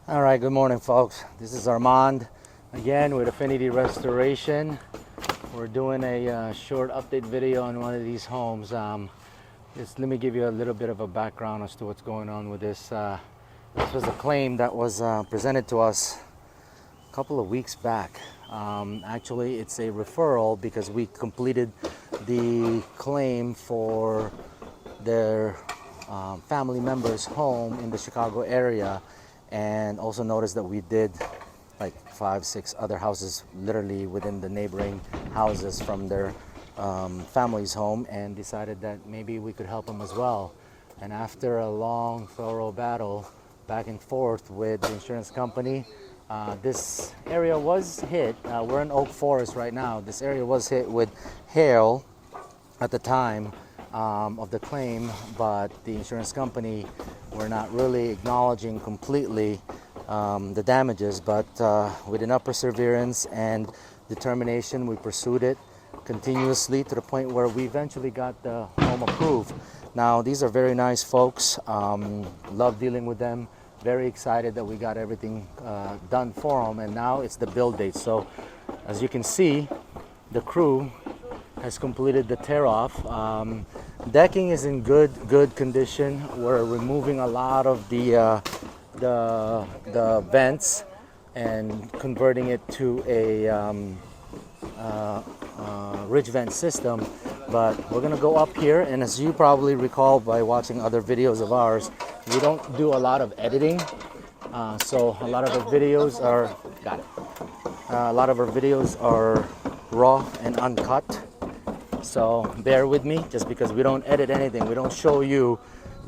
All right, good morning, folks. This is Armand again with Affinity Restoration. We're doing a short update video on one of these homes. Let me give you a little bit of a background as to what's going on with this. This was a claim that was presented to us a couple of weeks back. Actually, it's a referral because we completed the claim for their family member's home in the Chicago area. And also notice that we did like 5-6 other houses literally within the neighboring houses from their family's home, and decided that maybe we could help them as well. And after a long, thorough battle back and forth with the insurance company, this area was hit. We're in Oak Forest right now. This area was hit with hail at the time of the claim, but the insurance company were not really acknowledging completely the damages. But with enough perseverance and determination, we pursued it continuously to the point where we eventually got the home approved. Now, these are very nice folks. Love dealing with them. Very excited that we got everything done for them, and now it's the build date. So as you can see, the crew has completed the tear off. Decking is in good condition. We're removing a lot of the vents and converting it to a ridge vent system. But we're gonna go up here, and as you probably recall by watching other videos of ours, we don't do a lot of editing. So a lot of our videos are raw and uncut. So bear with me, just because we don't edit anything. We don't show you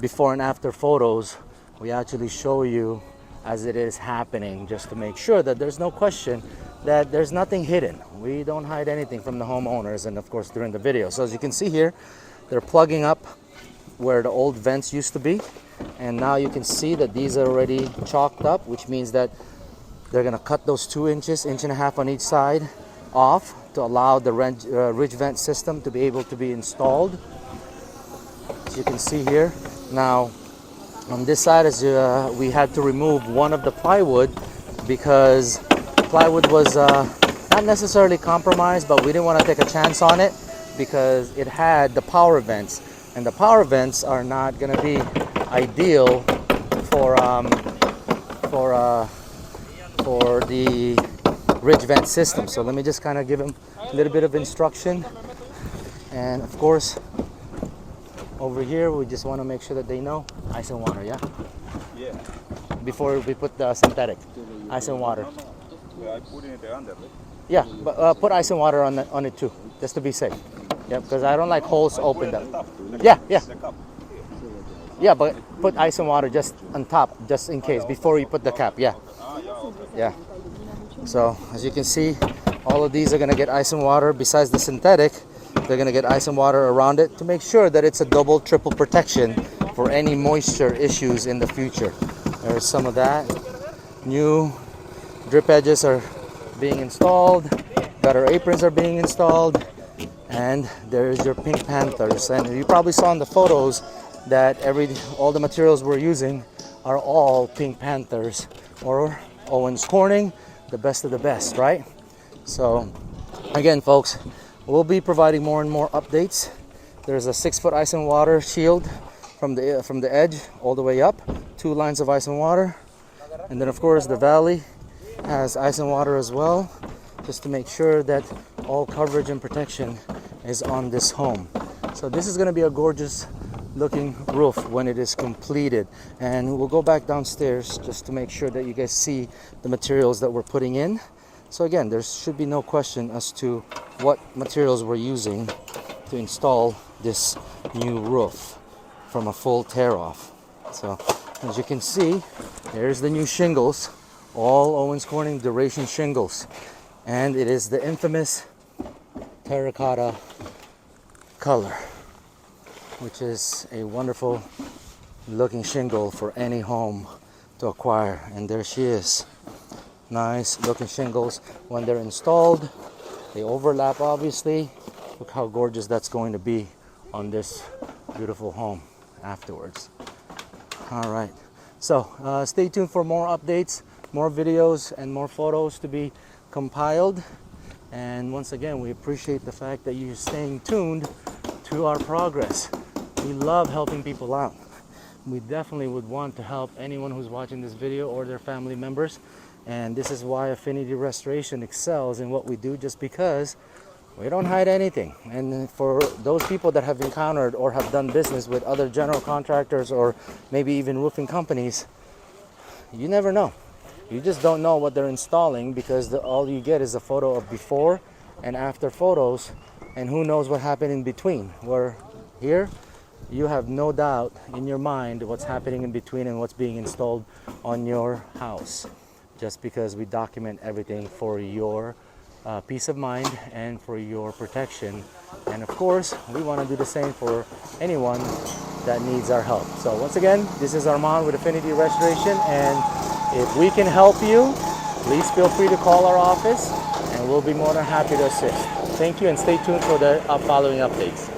before and after photos. We actually show you as it is happening, just to make sure that there's no question that there's nothing hidden. We don't hide anything from the homeowners, and of course during the video. So as you can see here, they're plugging up where the old vents used to be, and now you can see that these are already chalked up, which means that they're gonna cut those 2 inches, 1.5 on each side off to allow the ridge vent system to be able to be installed, as you can see here. Now on this side, we had to remove one of the plywood because plywood was not necessarily compromised, but we didn't want to take a chance on it because it had the power vents, and the power vents are not going to be ideal for the ridge vent system. So let me just kind of give him a little bit of instruction. And of course, over here we just want to make sure that they know ice and water. Yeah, before we put the synthetic ice and water. I put it under, right? Yeah, but put ice and water on it too, just to be safe. Yeah, because I don't like holes opened up. Yeah, but put ice and water just on top, just in case, before you put the cap. Yeah. So as you can see, all of these are going to get ice and water. Besides the synthetic, they're going to get ice and water around it to make sure that it's a double, triple protection for any moisture issues in the future. There's some of that. New drip edges are being installed. Gutter aprons are being installed. And there's your Pink Panthers. And you probably saw in the photos that all the materials we're using are all Pink Panthers or Owens Corning, the best of the best, right? So again, folks, we'll be providing more and more updates. There's a 6-foot ice and water shield from the edge all the way up, 2 lines of ice and water, and then of course the valley has ice and water as well, just to make sure that all coverage and protection is on this home. So this is going to be a gorgeous looking roof when it is completed, and we'll go back downstairs just to make sure that you guys see the materials that we're putting in. So again, there should be no question as to what materials we're using to install this new roof from a full tear off. So as you can see, there's the new shingles, all Owens Corning duration shingles, and it is the infamous Terra Cotta color, which is a wonderful looking shingle for any home to acquire. And there she is. Nice looking shingles. When they're installed, they overlap obviously. Look how gorgeous that's going to be on this beautiful home afterwards. All right, So stay tuned for more updates, more videos, and more photos to be compiled. And once again, we appreciate the fact that you're staying tuned to our progress. We love helping people out. We definitely would want to help anyone who's watching this video or their family members. And this is why Affinity Restoration excels in what we do, just because we don't hide anything. And for those people that have encountered or have done business with other general contractors or maybe even roofing companies, you never know. You just don't know what they're installing, because all you get is a photo of before and after photos, and who knows what happened in between. Where here, you have no doubt in your mind what's happening in between and what's being installed on your house, just because we document everything for your peace of mind and for your protection. And of course, we want to do the same for anyone that needs our help. So once again, this is Armand with Affinity Restoration, and if we can help you, please feel free to call our office and we'll be more than happy to assist. Thank you, and stay tuned for the following updates.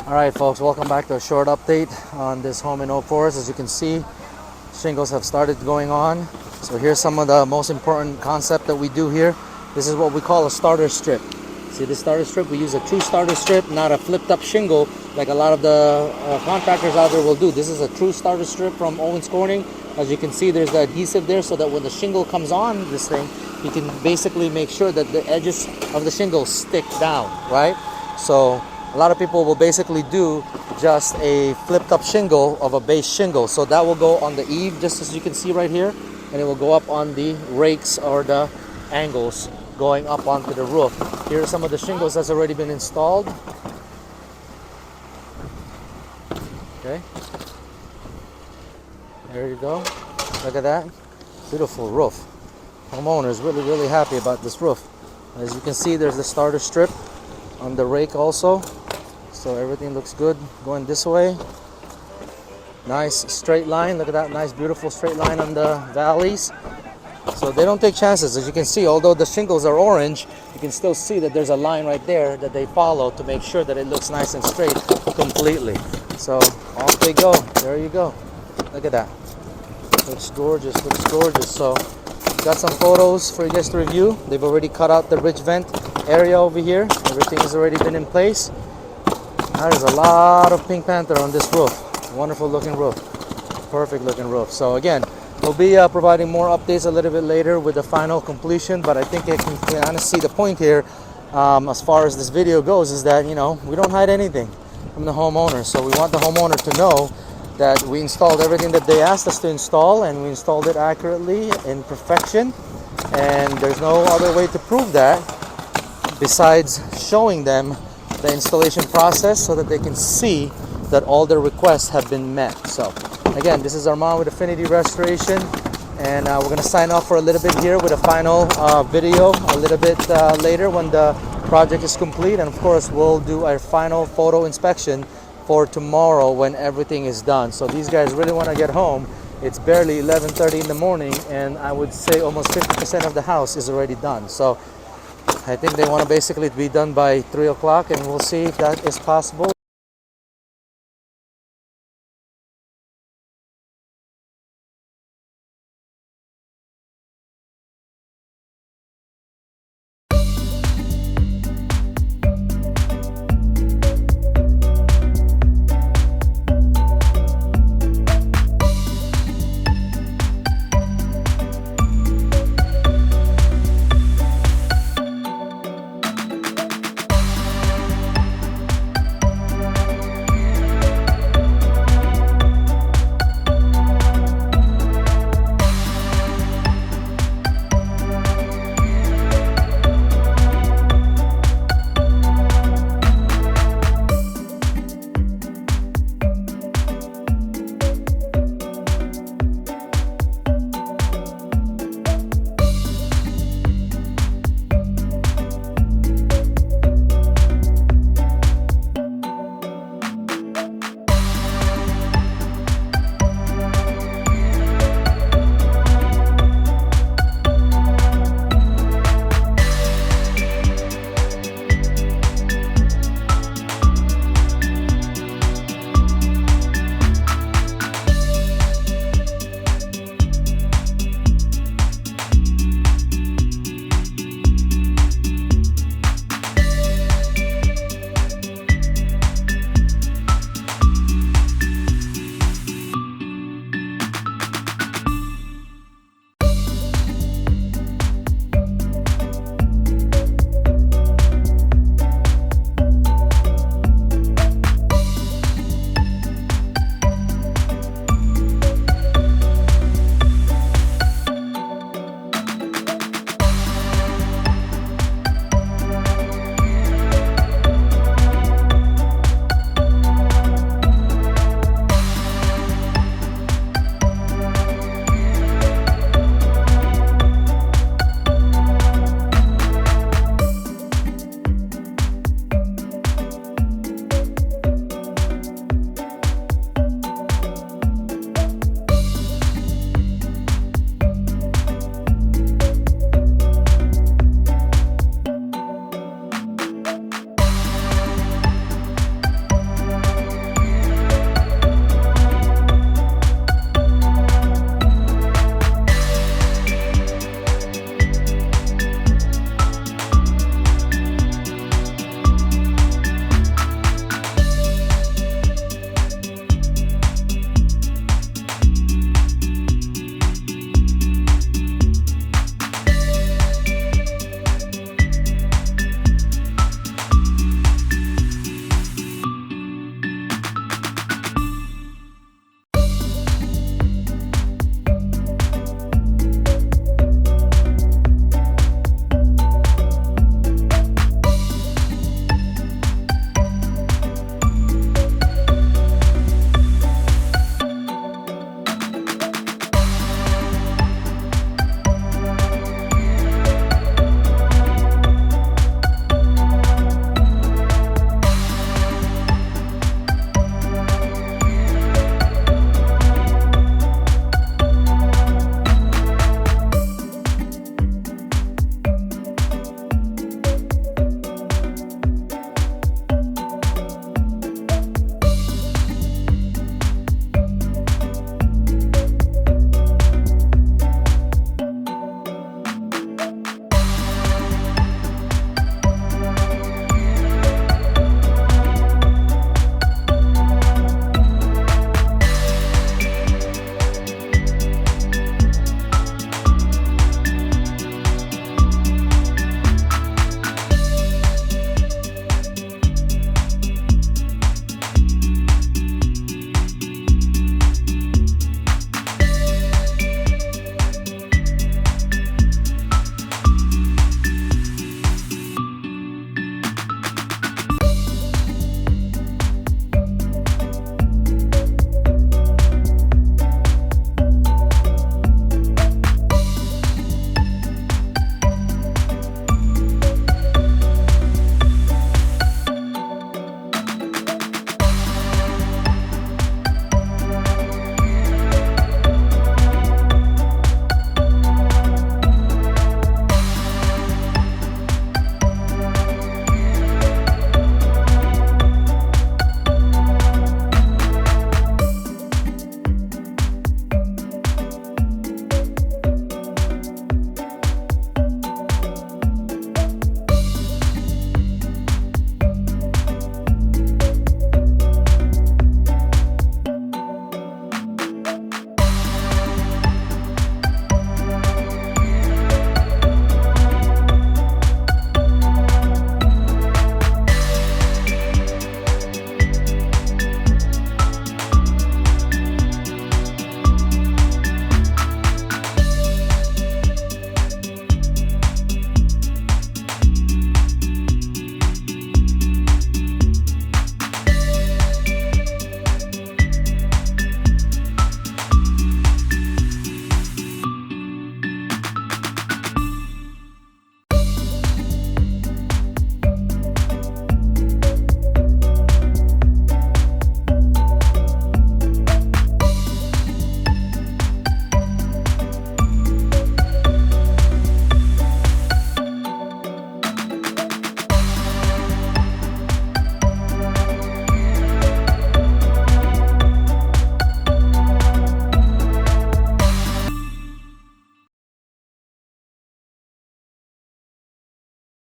Alright folks, welcome back to a short update on this home in Oak Forest. As you can see, shingles have started going on. So here's some of the most important concept that we do here. This is what we call a starter strip. See this starter strip? We use a true starter strip, not a flipped up shingle like a lot of the contractors out there will do. This is a true starter strip from Owens Corning. As you can see, there's the adhesive there so that when the shingle comes on this thing, you can basically make sure that the edges of the shingle stick down, right? So a lot of people will basically do just a flipped up shingle of a base shingle. So that will go on the eave, just as you can see right here, and it will go up on the rakes or the angles going up onto the roof. Here are some of the shingles that's already been installed. Okay. There you go. Look at that. Beautiful roof. Homeowner is really, really happy about this roof. As you can see, there's the starter strip on the rake also. So everything looks good going this way. Nice straight line. Look at that nice beautiful straight line on the valleys. So they don't take chances. As you can see, although the shingles are orange, you can still see that there's a line right there that they follow to make sure that it looks nice and straight completely. So off they go. There you go. Look at that. Looks gorgeous, looks gorgeous. So got some photos for you guys to review. They've already cut out the ridge vent area over here. Everything has already been in place. There's a lot of Pink Panther on this roof. Wonderful looking roof. Perfect looking roof. So again, we'll be providing more updates a little bit later with the final completion, but I think you can kind of see the point here as far as this video goes is that, you know, we don't hide anything from the homeowner. So we want the homeowner to know that we installed everything that they asked us to install, and we installed it accurately in perfection, and there's no other way to prove that besides showing them the installation process so that they can see that all their requests have been met. So again, this is Armand with Affinity Restoration, and we're going to sign off for a little bit here with a final video a little bit later when the project is complete, and of course we'll do our final photo inspection for tomorrow when everything is done. So these guys really want to get home. It's barely 11:30 in the morning, and I would say almost 50% of the house is already done. So I think they want to basically be done by 3 o'clock, and we'll see if that is possible.